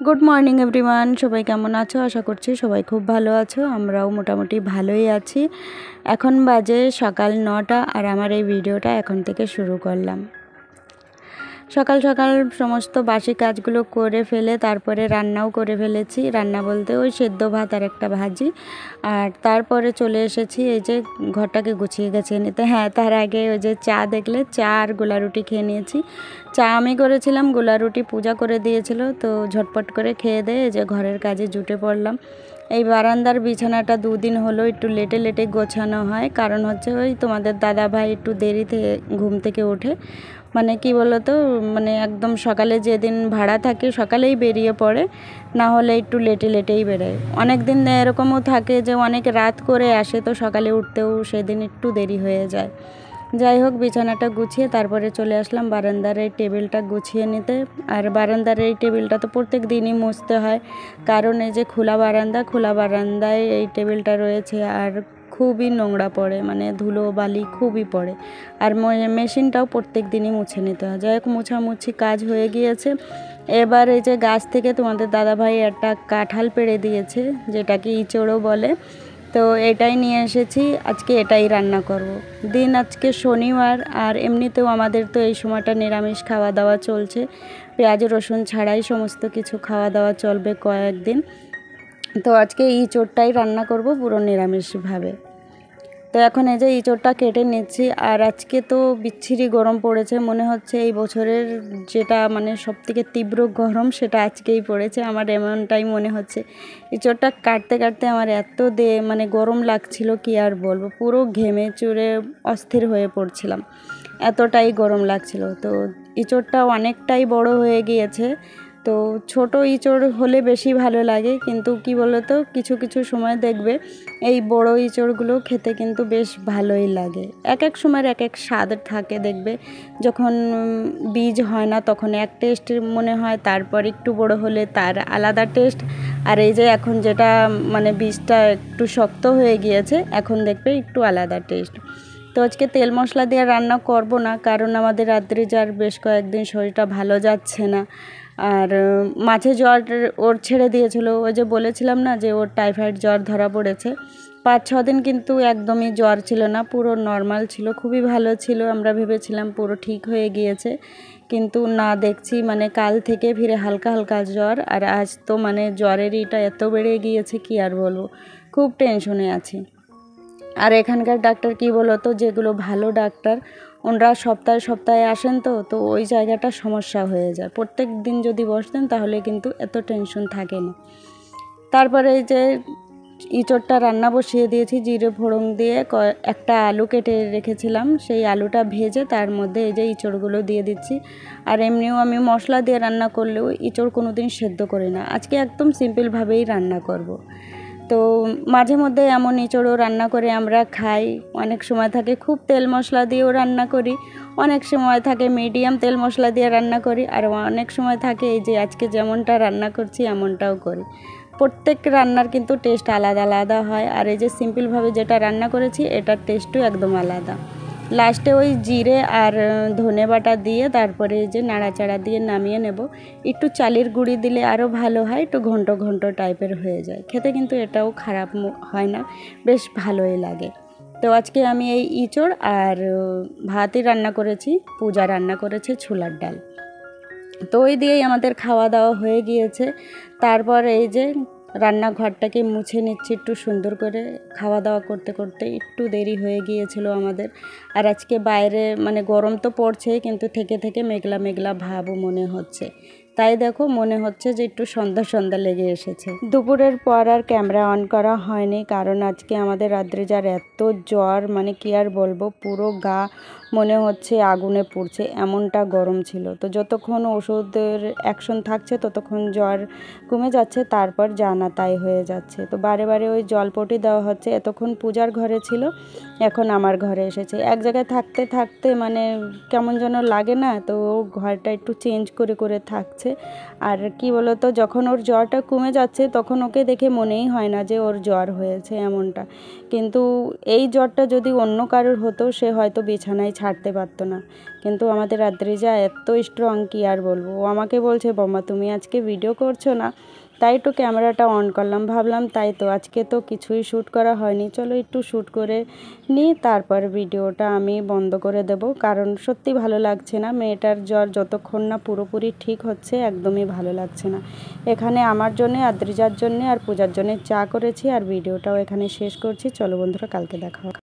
Good morning everyone, সবাই কেমন আছো? আশা করছি সবাই খুব ভালো আছো। আমরাও মোটামুটি ভালোই আছি। এখন বাজে সকাল 9টা আর আমার এই ভিডিওটা এখন থেকে শুরু করলাম। সকাল সকাল সমস্ত বাসি কাজগুলো করে ফেলে তারপরে রান্নাও করে ফেলেছি। রান্না বলতে ওই সেদ্ধ ভাত আর একটা ভাজি। আর তারপরে চলে এসেছি এই যে ঘরটাকে গুছিয়ে গেছিয়ে নিতে। হ্যাঁ, তার আগে ওই যে চা দেখলে, চা আর গোলা রুটি খেয়ে নিয়েছি। চা আমি করেছিলাম, গোলা রুটি পূজা করে দিয়েছিল, তো ঝটপট করে খেয়ে দিয়ে যে ঘরের কাজে জুটে পড়লাম। এই বারান্দার বিছানাটা 2 দিন হলো একটু লেটে লেটে গোছানো হয়, কারণ হচ্ছে ওই তোমাদের দাদা ভাই একটু দেরিতে ঘুম থেকে ওঠে। মানে কি বলো তো, মানে একদম সকালে যেদিন ভাড়া থাকে সকালেই বেরিয়ে পড়ে, না হলে একটু লেটে লেটেই বেরোয়। অনেক দিন এরকমও থাকে যে অনেক রাত করে আসে, তো সকালে উঠতেও সেদিন একটু দেরি হয়ে যায়। যাই হোক, বিছানাটা গুছিয়ে তারপরে চলে আসলাম বারান্দার এই টেবিলটা গুছিয়ে নিতে। আর বারান্দার এই টেবিলটা তো প্রত্যেক দিনই মুছতে হয়, কারণ এই যে খোলা বারান্দায় এই টেবিলটা রয়েছে আর খুবই নোংরা পড়ে, মানে ধুলো বালি খুবই পড়ে। আর মেশিনটাও প্রত্যেক দিনই মুছে নিতে হয়। যাই হোক, মুছামুছি কাজ হয়ে গিয়েছে। এবার এই যে গাছ থেকে তোমাদের দাদাভাই একটা কাঁঠাল পেড়ে দিয়েছে, যেটাকে ইঁচড়ও বলে, তো এটাই নিয়ে এসেছি। আজকে এটাই রান্না করব। দিন আজকে শনিবার, আর এমনিতেও আমাদের তো এই সময়টা নিরামিষ খাওয়া দাওয়া চলছে, পেঁয়াজ রসুন ছাড়াই সমস্ত কিছু খাওয়া দাওয়া চলবে কয়েকদিন। তো আজকে ইঁচড়টাই রান্না করব পুরো নিরামিষভাবে। তো এখন এই যে ইঁচড়টা কেটে নিচ্ছি। আর আজকে তো বিচ্ছিরি গরম পড়েছে, মনে হচ্ছে এই বছরের যেটা মানে সবথেকে তীব্র গরম সেটা আজকেই পড়েছে, আমার এমনটাই মনে হচ্ছে। ইঁচড়টা কাটতে কাটতে আমার এত মানে গরম লাগছিল, কি আর বলবো, পুরো ঘেমে চুরে অস্থির হয়ে পড়ছিলাম, এতটাই গরম লাগছিল। তো ইঁচড়টা অনেকটাই বড় হয়ে গিয়েছে, তো ছোট ইঁচড় হলে বেশি ভালো লাগে, কিন্তু কি বলতো, কিছু কিছু সময় দেখবে এই বড় ইঁচড়গুলো খেতে কিন্তু বেশ ভালোই লাগে। এক এক সময়ের এক এক স্বাদ থাকে, দেখবে যখন বীজ হয় না তখন এক টেস্ট মনে হয়, তারপর একটু বড় হলে তার আলাদা টেস্ট। আর এই যে এখন যেটা মানে বীজটা একটু শক্ত হয়ে গিয়েছে, এখন দেখবে একটু আলাদা টেস্ট। তো আজকে তেল মশলা দিয়ে রান্না করব না, কারণ আমাদের রাত্রি যার বেশ কয়েকদিন শরীরটা ভালো যাচ্ছে না। আর মাঝে জ্বর ওর ছেড়ে দিয়েছিল, ওই যে বলেছিলাম না যে ওর টাইফয়েড জ্বর ধরা পড়েছে। 5-6 দিন কিন্তু একদমই জ্বর ছিল না, পুরো নর্মাল ছিল, খুবই ভালো ছিল। আমরা ভেবেছিলাম পুরো ঠিক হয়ে গিয়েছে, কিন্তু না, দেখছি মানে কাল থেকে ফিরে হালকা হালকা জ্বর। আর আজ তো মানে জ্বরের ইটা এত বেড়ে গিয়েছে, কি আর বলবো, খুব টেনশনে আছি। আর এখানকার ডাক্তার কি বলতো, যেগুলো ভালো ডাক্তার ওনারা সপ্তাহে সপ্তাহে আসেন, তো ওই জায়গাটা সমস্যা হয়ে যায়। প্রত্যেক দিন যদি বসতেন তাহলে কিন্তু এত টেনশন থাকে না। তারপরে এই যে ইঁচড়টা রান্না বসিয়ে দিয়েছি, জিরে ফোড়ন দিয়ে একটা আলু কেটে রেখেছিলাম, সেই আলুটা ভেজে তার মধ্যে এই যে ইঁচড়গুলো দিয়ে দিচ্ছি। আর এমনিও আমি মশলা দিয়ে রান্না করলেও ইঁচড় কোনো দিন সেদ্ধ করি না, আজকে একদম সিম্পলভাবেই রান্না করব। তো মাঝে মধ্যে এমন ইঁচড়ও রান্না করে আমরা খাই। অনেক সময় থাকে খুব তেল মশলা দিয়েও রান্না করি, অনেক সময় থাকে মিডিয়াম তেল মশলা দিয়ে রান্না করি, আর অনেক সময় থাকে এই যে আজকে যেমনটা রান্না করছি এমনটাও করি। প্রত্যেক রান্নার কিন্তু টেস্ট আলাদা আলাদা হয়, আর এই যে সিম্পলভাবে যেটা রান্না করেছি এটার টেস্টও একদম আলাদা। লাস্টে ওই জিরে আর ধনে বাটা দিয়ে তারপরে এই যে নাড়াচাড়া দিয়ে নামিয়ে নেব। একটু চালের গুঁড়ি দিলে আরও ভালো হয়, একটু ঘন্ট ঘন্ট টাইপের হয়ে যায় খেতে, কিন্তু এটাও খারাপ হয় না, বেশ ভালোই লাগে। তো আজকে আমি এই ইঁচড় আর ভাতই রান্না করেছি, পূজা রান্না করেছে ছোলার ডাল। তো ওই দিয়েই আমাদের খাওয়া দাওয়া হয়ে গিয়েছে। তারপর এই যে রান্নাঘরটাকে মুছে নিচ্ছি একটু সুন্দর করে, খাওয়া দাওয়া করতে করতে একটু দেরি হয়ে গিয়েছিল আমাদের। আর আজকে বাইরে মানে গরম তো পড়ছেই, কিন্তু থেকে থেকে মেঘলা মেঘলা ভাবও মনে হচ্ছে, তাই দেখো মনে হচ্ছে যে একটু সন্ধ্যা সন্ধ্যা লেগে এসেছে। দুপুরের পর আর ক্যামেরা অন করা হয়নি, কারণ আজকে আমাদের রাত্রে যার এত জ্বর, মানে কি আর বলবো, পুরো গা মনে হচ্ছে আগুনে পুড়ছে, এমনটা গরম ছিল। তো যতক্ষণ ওষুধের অ্যাকশন থাকছে ততক্ষণ জ্বর কমে যাচ্ছে, তারপর জানা তাই হয়ে যাচ্ছে। তো বারে বারে ওই জলপটি দেওয়া হচ্ছে। এতক্ষণ পূজার ঘরে ছিল, এখন আমার ঘরে এসেছে। এক জায়গায় থাকতে থাকতে মানে কেমন যেন লাগে না, তো ঘরটা একটু চেঞ্জ করে করে থাকছে। আর কি বলতো, যখন ওর জ্বরটা কমে যাচ্ছে তখন ওকে দেখে মনেই হয় না যে ওর জ্বর হয়েছে এমনটা, কিন্তু এই জ্বরটা যদি অন্য কারোর হতো সে হয়তো বিছানায় ছাড়তে পারতো না, কিন্তু আমাদের আদ্রিজা এত স্ট্রং কি আর বলবো। ও আমাকে বলছে, বম্মা তুমি আজকে ভিডিও করছো না? তাই তো ক্যামেরাটা অন করলাম, ভাবলাম তাই তো, আজকে তো কিছুই শ্যুট করা হয়নি, চলো একটু শ্যুট করে নিই, তারপর ভিডিওটা আমি বন্ধ করে দেব। কারণ সত্যি ভালো লাগছে না, মেয়েটার জ্বর যতক্ষণ না পুরোপুরি ঠিক হচ্ছে একদমই ভালো লাগছে না। এখানে আমার জন্যে, আদ্রিজার জন্যে আর পূজার জন্যে চা করেছি, আর ভিডিওটাও এখানে শেষ করছি। চলো বন্ধুরা, কালকে দেখা হবে।